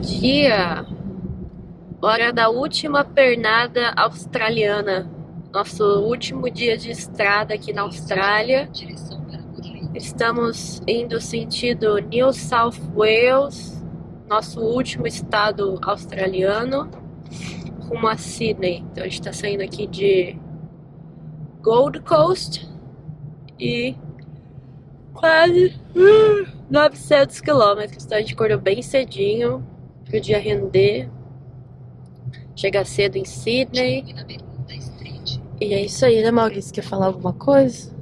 dia! Hora da última pernada australiana. Nosso último dia de estrada aqui na Austrália. Estamos indo sentido New South Wales, nosso último estado australiano, rumo a Sydney. Então a gente está saindo aqui de Gold Coast e quase 900 quilômetros. Então a gente acordou bem cedinho pro dia render. Chega cedo em Sydney. E é isso aí, né, Maurício? Quer falar alguma coisa?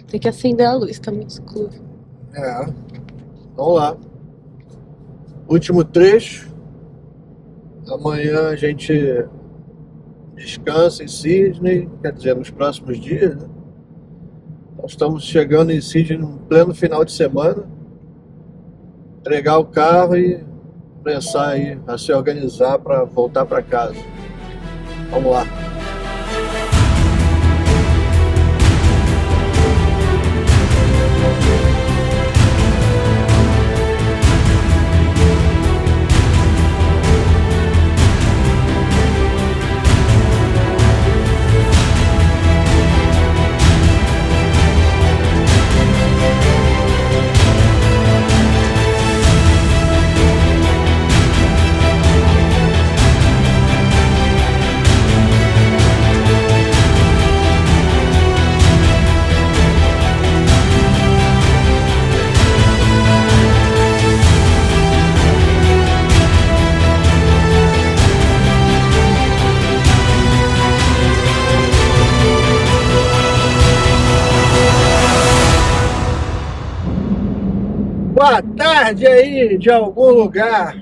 Tem que acender a luz, tá muito escuro. Vamos lá. Último trecho. Amanhã a gente descansa em Sydney, quer dizer, nos próximos dias, né? Nós estamos chegando em Sydney no pleno final de semana. Entregar o carro e começar aí a se organizar para voltar para casa. Vamos lá. Boa tarde aí de algum lugar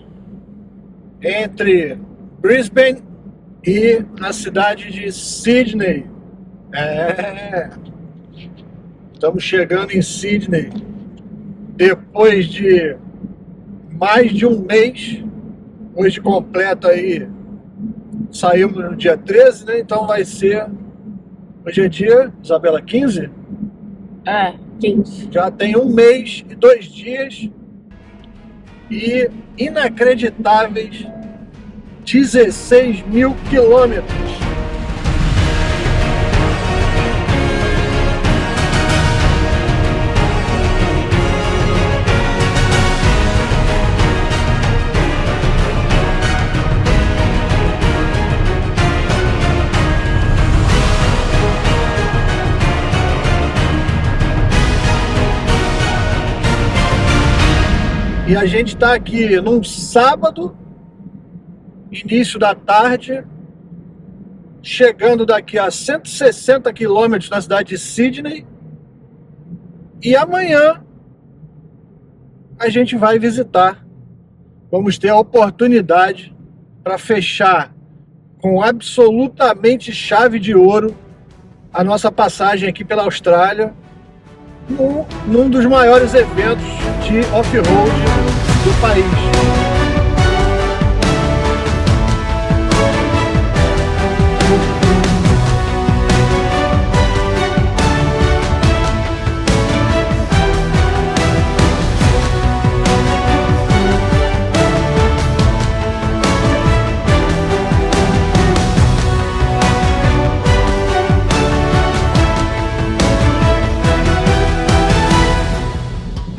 entre Brisbane e a cidade de Sydney. Estamos chegando em Sydney depois de mais de um mês. Hoje completo aí, saímos no dia 13, né? Então vai ser, hoje é dia, Isabela, 15? 15. Já tem um mês e 2 dias e inacreditáveis 16 mil quilômetros. E a gente está aqui num sábado, início da tarde, chegando daqui a 160 quilômetros na cidade de Sydney. E amanhã a gente vai visitar. Vamos ter a oportunidade para fechar com absolutamente chave de ouro a nossa passagem aqui pela Austrália, num dos maiores eventos de off-road do país.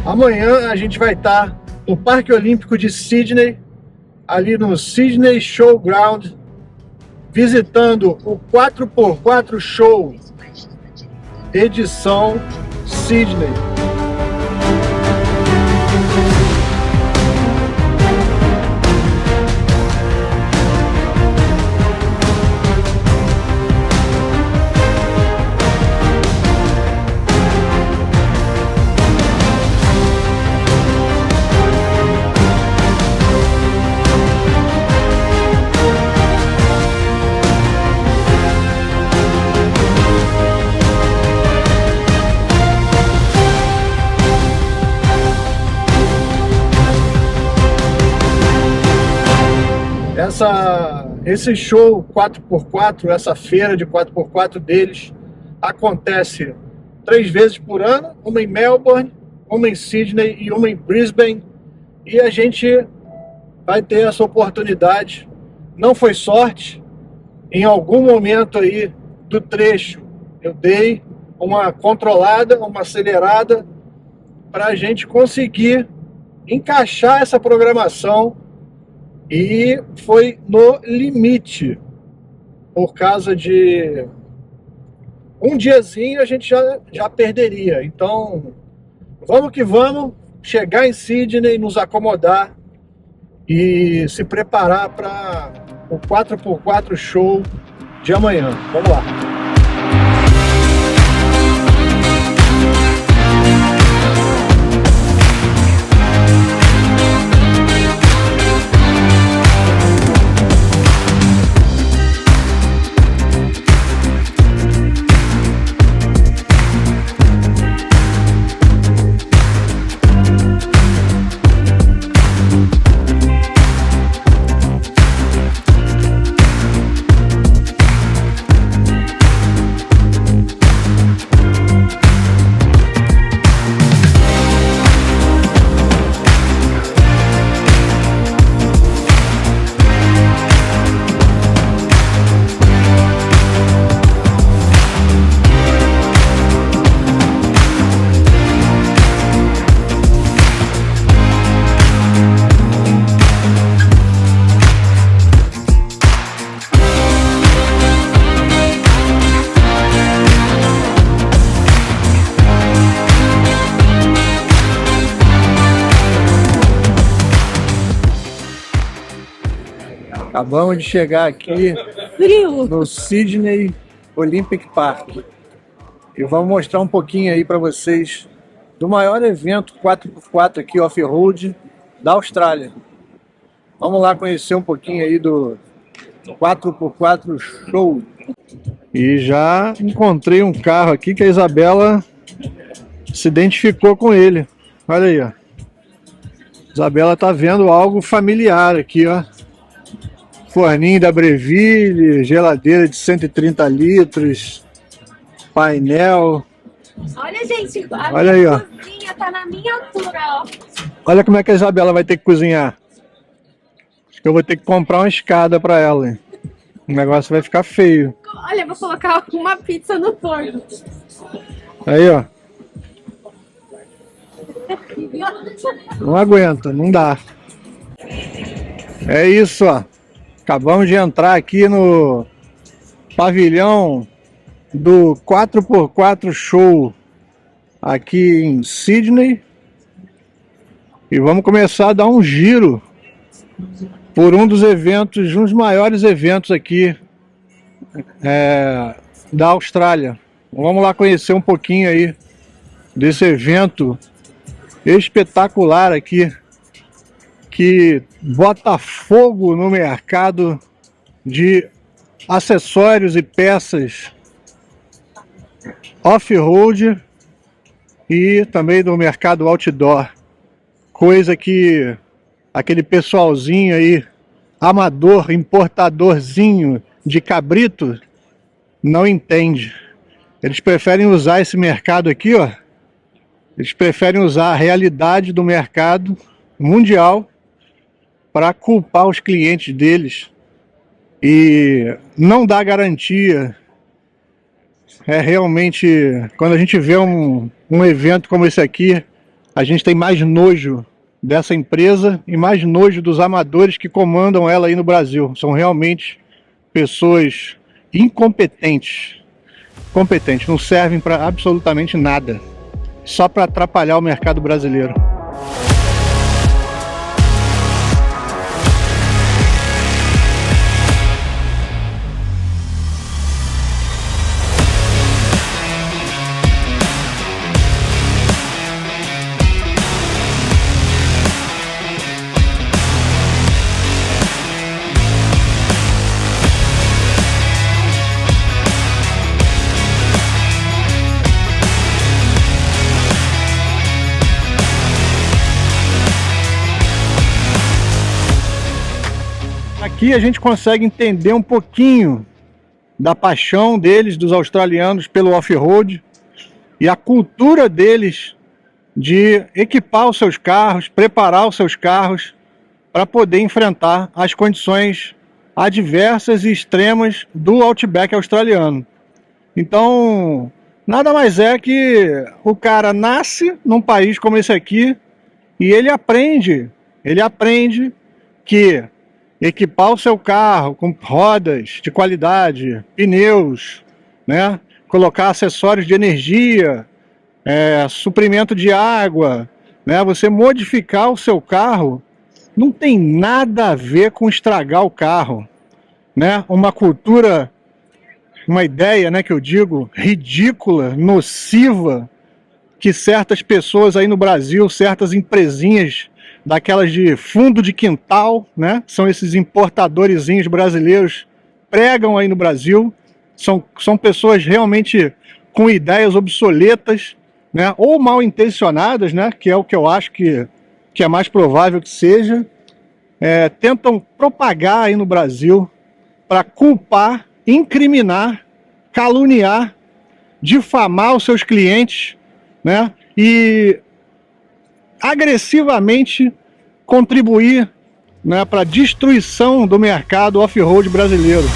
Amanhã a gente vai estar no Parque Olímpico de Sydney, ali no Sydney Showground, visitando o 4x4 Show, edição Sydney. Esse show 4x4, essa feira de 4x4 deles, acontece 3 vezes por ano, uma em Melbourne, uma em Sydney e uma em Brisbane. E a gente vai ter essa oportunidade. Não foi sorte, em algum momento aí do trecho eu dei uma controlada, uma acelerada para a gente conseguir encaixar essa programação, e foi no limite, por causa de um diazinho a gente já perderia. Então vamos que vamos, chegar em Sydney, nos acomodar e se preparar para o 4x4 show de amanhã. Vamos lá. Acabamos de chegar aqui no Sydney Olympic Park e vamos mostrar um pouquinho aí para vocês do maior evento 4x4 aqui off-road da Austrália. Vamos lá conhecer um pouquinho aí do 4x4 Show. E já encontrei um carro aqui que a Isabela se identificou com ele. Olha aí, ó. Isabela tá vendo algo familiar aqui, ó. Forninho da Breville, geladeira de 130 litros, painel. Olha, gente, a Olha aí, ó. cozinha tá na minha altura, ó. Olha como é que a Isabela vai ter que cozinhar. Acho que eu vou ter que comprar uma escada para ela, hein? O negócio vai ficar feio. Olha, vou colocar uma pizza no forno. Aí, ó. Não aguenta, não dá. É isso, ó. Acabamos de entrar aqui no pavilhão do 4x4 Show aqui em Sydney e vamos começar a dar um giro por um dos eventos, um dos maiores eventos aqui da Austrália. Vamos lá conhecer um pouquinho aí desse evento espetacular aqui, que bota fogo no mercado de acessórios e peças off-road e também do mercado outdoor. Coisa que aquele pessoalzinho aí, amador, importadorzinho de cabrito, não entende. Eles preferem usar esse mercado aqui, ó. Eles preferem usar a realidade do mercado mundial para culpar os clientes deles e não dar garantia. É realmente, quando a gente vê um evento como esse aqui, a gente tem mais nojo dessa empresa e mais nojo dos amadores que comandam ela aí no Brasil. São realmente pessoas incompetentes, não servem para absolutamente nada, só para atrapalhar o mercado brasileiro. Aqui a gente consegue entender um pouquinho da paixão deles, dos australianos, pelo off-road e a cultura deles de equipar os seus carros, preparar os seus carros para poder enfrentar as condições adversas e extremas do Outback australiano. Então, nada mais é que o cara nasce num país como esse aqui e ele aprende que equipar o seu carro com rodas de qualidade, pneus, né? Colocar acessórios de energia, suprimento de água, né? Você modificar o seu carro não tem nada a ver com estragar o carro, né? Uma cultura, uma ideia, né, que eu digo, ridícula, nociva, que certas pessoas aí no Brasil, certas empresinhas daquelas de fundo de quintal, né, são esses importadorzinhos brasileiros, pregam aí no Brasil, são pessoas realmente com ideias obsoletas, né, ou mal intencionadas, né, que é o que eu acho que é mais provável que seja, tentam propagar aí no Brasil para culpar, incriminar, caluniar, difamar os seus clientes, né, e agressivamente contribuir, né, para a destruição do mercado off-road brasileiro.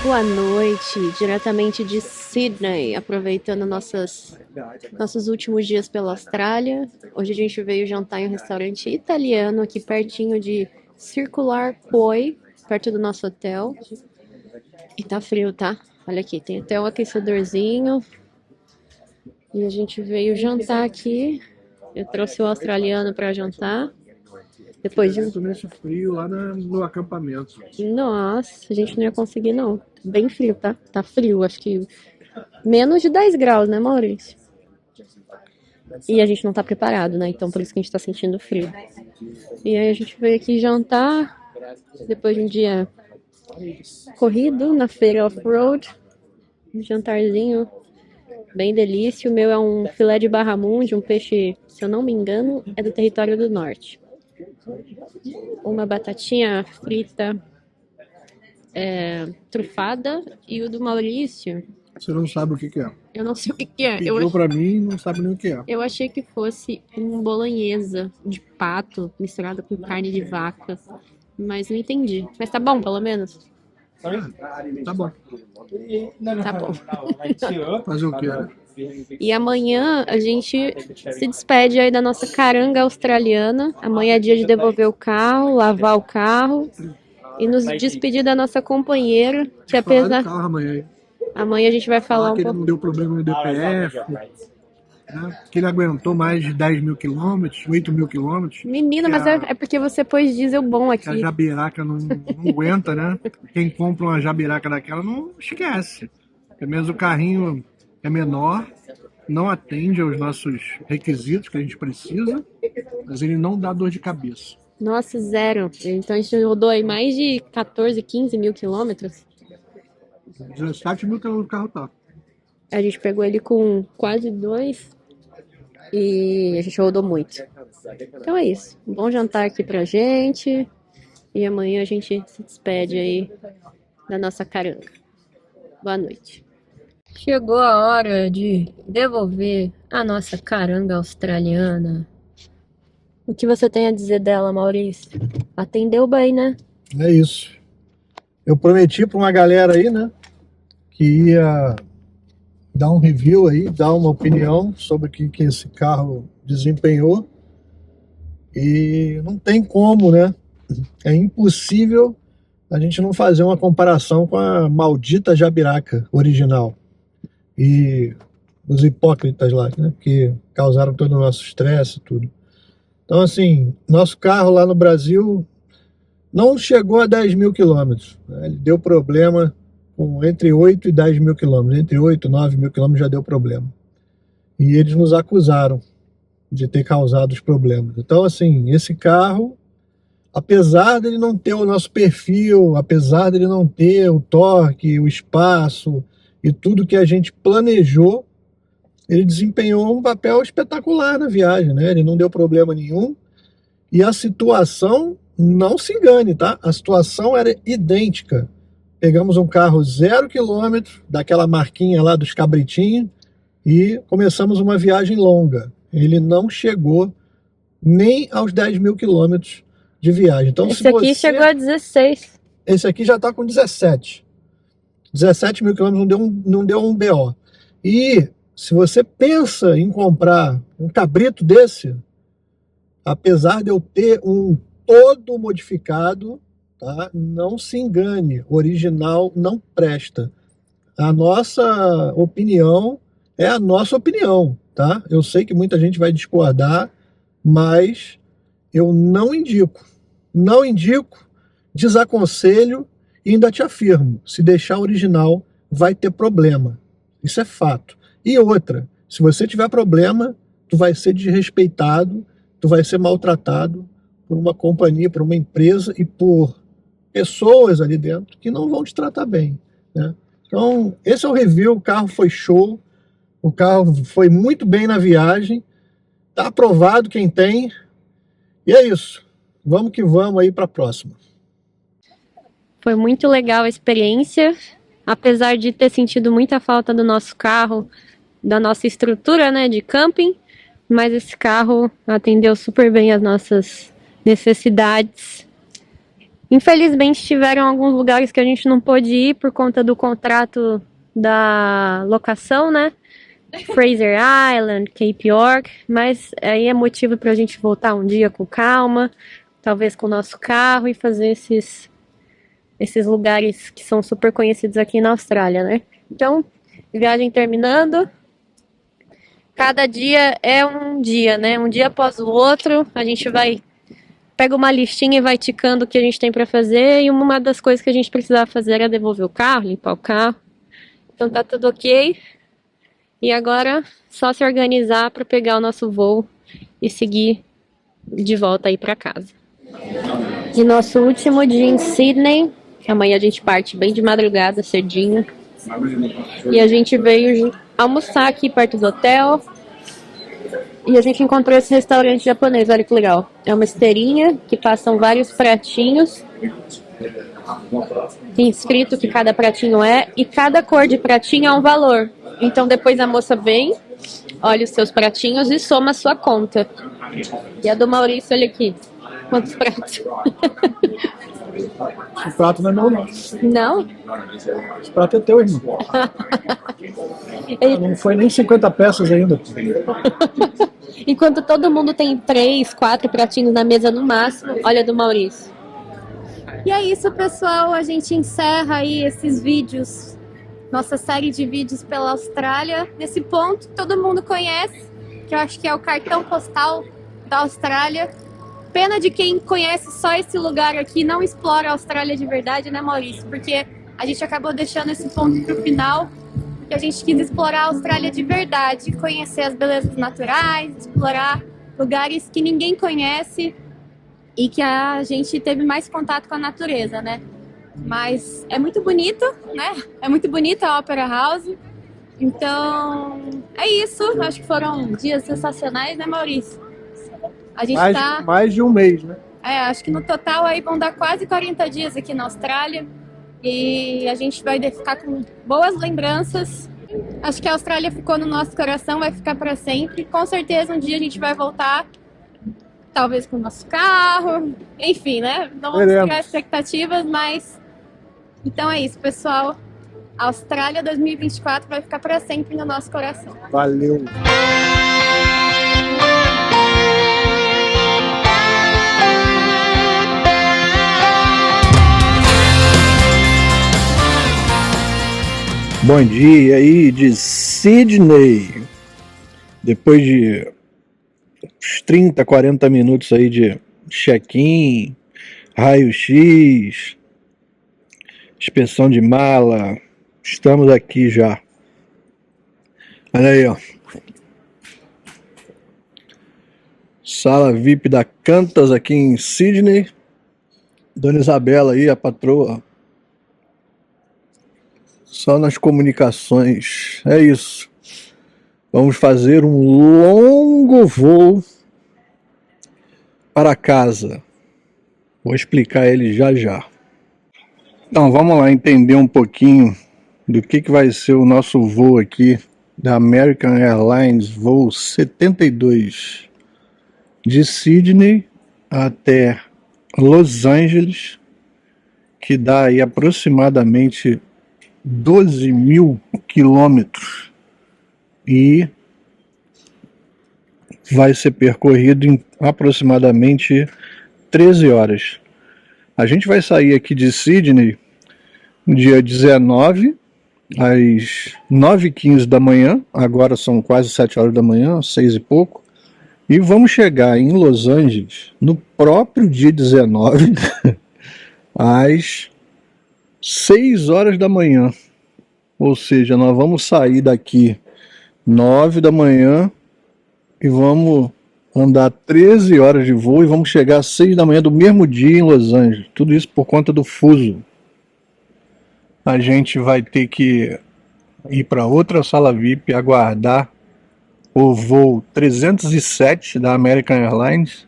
Boa noite, diretamente de Sydney, aproveitando nossos últimos dias pela Austrália. Hoje a gente veio jantar em um restaurante italiano aqui pertinho de Circular Quay, perto do nosso hotel. E tá frio, tá? Olha aqui, tem até um aquecedorzinho. E a gente veio jantar aqui. Eu trouxe o australiano pra jantar. Depois de Começo frio lá no acampamento. Nossa, a gente não ia conseguir não. Bem frio, tá? Tá frio, acho que menos de 10 graus, né, Maurício? E a gente não tá preparado, né? Então por isso que a gente tá sentindo frio. E aí a gente veio aqui jantar, depois de um dia corrido na feira off-road. Um jantarzinho bem delícia. O meu é um filé de barramundi, um peixe, se eu não me engano, é do território do norte. Uma batatinha frita trufada, e o do Maurício, Você não sabe o que é. eu não sei o que é. Pediu pra mim e não sabe nem o que é. Eu achei que fosse um bolonhesa de pato misturado com carne de vaca, mas não entendi. Mas tá bom, pelo menos? Tá bom. Tá bom. Fazer o quê? E amanhã a gente se despede aí da nossa caranga australiana. Amanhã é dia de devolver o carro, lavar o carro e nos despedir da nossa companheira, que apesar... Amanhã a gente vai falar um que pouco... ele não deu problema no DPF, né? Que ele aguentou mais de 10 mil quilômetros, 8 mil quilômetros. Menina, mas é porque você pôs diesel bom aqui. A jabiraca não aguenta, né? Quem compra uma jabiraca daquela não esquece. Pelo menos o carrinho é menor, não atende aos nossos requisitos que a gente precisa, mas ele não dá dor de cabeça. Nossa, zero. Então a gente rodou aí mais de 14, 15 mil quilômetros. 17 mil quilômetros o carro tá. A gente pegou ele com quase 2 e a gente rodou muito. Então é isso. Um bom jantar aqui pra gente. E amanhã a gente se despede aí da nossa caranga. Boa noite. Chegou a hora de devolver a nossa caranga australiana. O que você tem a dizer dela, Maurício? Atendeu bem, né? É isso. Eu prometi para uma galera aí, né, que ia dar um review aí, dar uma opinião sobre o que esse carro desempenhou. E não tem como, né? É impossível a gente não fazer uma comparação com a maldita jabiraca original. E os hipócritas lá, né, que causaram todo o nosso estresse e tudo. Então, assim, nosso carro lá no Brasil não chegou a 10 mil quilômetros. Né? Ele deu problema com entre 8 e 10 mil quilômetros. Entre 8 e 9 mil quilômetros já deu problema. E eles nos acusaram de ter causado os problemas. Então, assim, esse carro, apesar dele não ter o nosso perfil, apesar dele não ter o torque, o espaço e tudo que a gente planejou, ele desempenhou um papel espetacular na viagem, né? Ele não deu problema nenhum. E a situação, não se engane, tá? A situação era idêntica. Pegamos um carro 0 km, daquela marquinha lá dos cabritinhos, e começamos uma viagem longa. Ele não chegou nem aos 10 mil quilômetros de viagem. Então, esse aqui chegou a 16. Esse aqui já está com 17. 17 mil quilômetros não deu um BO. E se você pensa em comprar um cabrito desse, apesar de eu ter um todo modificado, tá? Não se engane, original não presta. A nossa opinião é a nossa opinião, tá? Eu sei que muita gente vai discordar, mas eu não indico, desaconselho e ainda te afirmo, se deixar original vai ter problema. Isso é fato. E outra, se você tiver problema, tu vai ser desrespeitado, tu vai ser maltratado por uma companhia, por uma empresa e por pessoas ali dentro que não vão te tratar bem, né? Então, esse é o review, o carro foi show, o carro foi muito bem na viagem, tá aprovado quem tem, e é isso. Vamos que vamos aí para a próxima. Foi muito legal a experiência, apesar de ter sentido muita falta do nosso carro, da nossa estrutura, né, de camping, mas esse carro atendeu super bem as nossas necessidades. Infelizmente tiveram alguns lugares que a gente não pôde ir por conta do contrato da locação, né? Fraser Island, Cape York, mas aí é motivo para a gente voltar um dia com calma, talvez com o nosso carro e fazer esses lugares que são super conhecidos aqui na Austrália, né? Então, viagem terminando. Cada dia é um dia, né? Um dia após o outro, a gente pega uma listinha e vai ticando o que a gente tem para fazer, e uma das coisas que a gente precisava fazer era devolver o carro, limpar o carro. Então tá tudo ok. E agora só se organizar para pegar o nosso voo e seguir de volta aí para casa. E nosso último dia em Sydney, que amanhã a gente parte bem de madrugada, cedinho. E a gente veio almoçar aqui perto do hotel. E a gente encontrou esse restaurante japonês, olha que legal. É uma esteirinha que passam vários pratinhos. Tem escrito que cada pratinho é, e cada cor de pratinho é um valor. Então depois a moça vem, olha os seus pratinhos e soma a sua conta. E a do Maurício, olha aqui. Quantos pratos? O prato não é meu, não. Não? Esse prato é teu, irmão. Não foi nem 50 peças ainda. Enquanto todo mundo tem 3, 4 pratinhos na mesa no máximo, olha a do Maurício. E é isso, pessoal. A gente encerra aí esses vídeos, nossa série de vídeos pela Austrália. Nesse ponto, todo mundo conhece, que eu acho que é o cartão postal da Austrália. Pena de quem conhece só esse lugar aqui, não explora a Austrália de verdade, né, Maurício? Porque a gente acabou deixando esse ponto pro final, porque a gente quis explorar a Austrália de verdade, conhecer as belezas naturais, explorar lugares que ninguém conhece e que a gente teve mais contato com a natureza, né? Mas é muito bonito, né? É muito bonita a Opera House. Então, é isso. Acho que foram dias sensacionais, né, Maurício? A gente mais de um mês, né? Acho que no total aí vão dar quase 40 dias aqui na Austrália. E a gente vai ficar com boas lembranças. Acho que a Austrália ficou no nosso coração, vai ficar para sempre. Com certeza um dia a gente vai voltar, talvez com o nosso carro, enfim, né? Não vamos criar expectativas, mas... Então é isso, pessoal. A Austrália 2024 vai ficar para sempre no nosso coração. Valeu! Bom dia aí de Sydney. Depois de uns 30, 40 minutos aí de check-in, raio-x, inspeção de mala, estamos aqui já. Olha aí, ó. Sala VIP da Qantas aqui em Sydney. Dona Isabela aí, a patroa. Só nas comunicações. É isso. Vamos fazer um longo voo para casa. Vou explicar ele já já. Então vamos lá entender um pouquinho do que vai ser o nosso voo aqui da American Airlines, voo 72, de Sydney até Los Angeles, que dá aí aproximadamente 12.000 quilômetros e vai ser percorrido em aproximadamente 13 horas. A gente vai sair aqui de Sydney no dia 19, às 9h15 da manhã, agora são quase 7 horas da manhã, 6 e pouco, e vamos chegar em Los Angeles no próprio dia 19, às 6 horas da manhã. Ou seja, nós vamos sair daqui 9 da manhã e vamos andar 13 horas de voo e vamos chegar às 6 da manhã do mesmo dia em Los Angeles. Tudo isso por conta do fuso. A gente vai ter que ir para outra sala VIP, aguardar o voo 307 da American Airlines,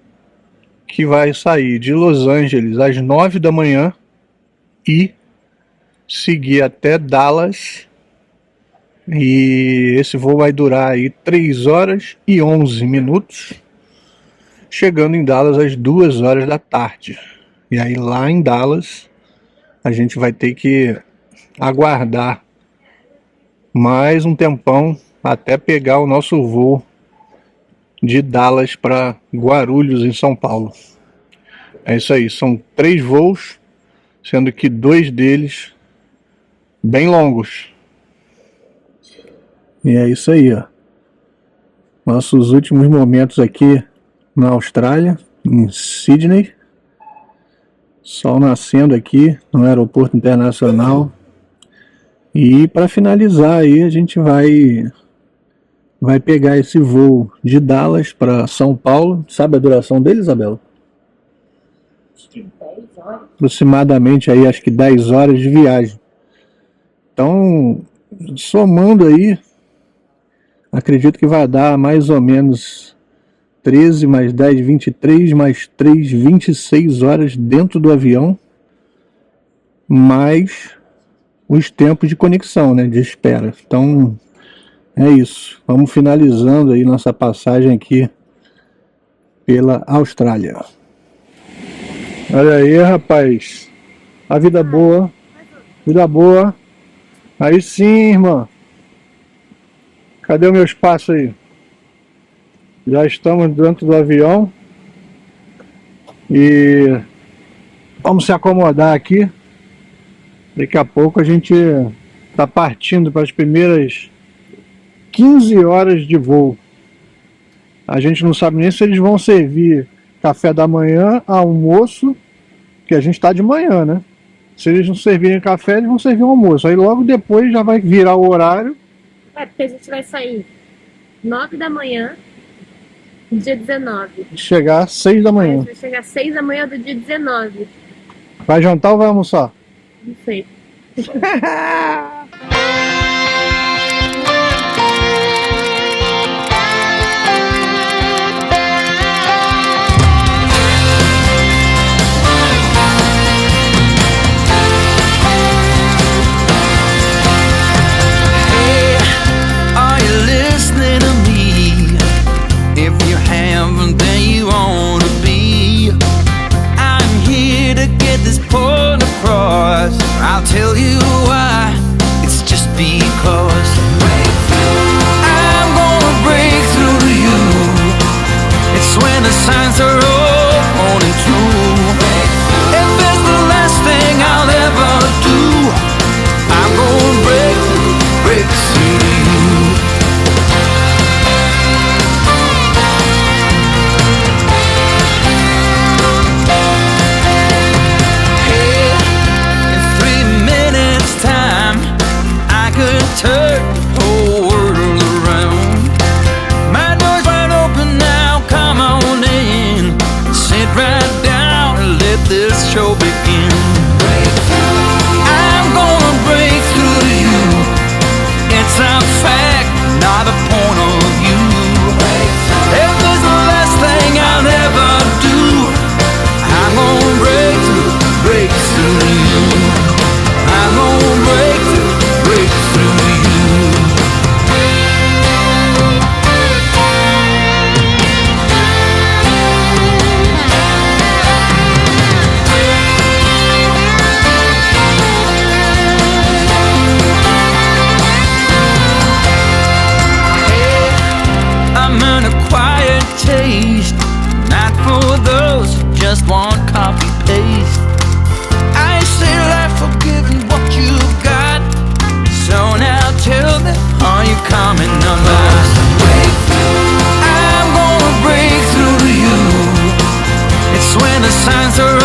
que vai sair de Los Angeles às 9 da manhã e seguir até Dallas. E esse voo vai durar aí 3 horas e 11 minutos, chegando em Dallas às 2 horas da tarde. E aí lá em Dallas a gente vai ter que aguardar mais um tempão até pegar o nosso voo de Dallas para Guarulhos, em São Paulo. É isso aí, são 3 voos, sendo que 2 deles bem longos. E é isso aí, ó. Nossos últimos momentos aqui na Austrália, em Sydney. Sol nascendo aqui no aeroporto internacional. E para finalizar aí, a gente vai pegar esse voo de Dallas para São Paulo. Sabe a duração dele, Isabela? Acho que 10 horas. Aproximadamente aí, acho que 10 horas de viagem. Então, somando aí, acredito que vai dar mais ou menos 13 mais 10, 23, mais 3, 26 horas dentro do avião, mais os tempos de conexão, né, de espera. Então, é isso. Vamos finalizando aí nossa passagem aqui pela Austrália. Olha aí, rapaz. A vida boa. Vida boa. Aí sim, irmã. Cadê o meu espaço aí? Já estamos dentro do avião. E vamos se acomodar aqui. Daqui a pouco a gente está partindo para as primeiras 15 horas de voo. A gente não sabe nem se eles vão servir café da manhã, almoço, que a gente está de manhã, né? Se eles não servirem café, eles vão servir o almoço. Aí logo depois já vai virar o horário. É, porque a gente vai sair 9 da manhã, dia 19. Chegar às 6 da manhã. Vai chegar às 6 da manhã do dia 19. Vai jantar ou vai almoçar? Não sei. I'll tell you why, it's just because I'm gonna break through to you. It's when the signs are all pointing true. If it's the last thing I'll ever do, I'm gonna break through to you. Turn the whole world around. My door's wide open now, come on in. Sit right down and let this show begin. I'm gonna break through to you. It's a fact, not a point of view. If there's the last thing I'll ever do, I'm gonna break through to you. I'm gonna break through to you. I'm an acquired taste, not for those who just want copy paste. I say life forgiving what you've got. So now tell me, are you coming undone? I'm gonna break through to you. It's when the signs are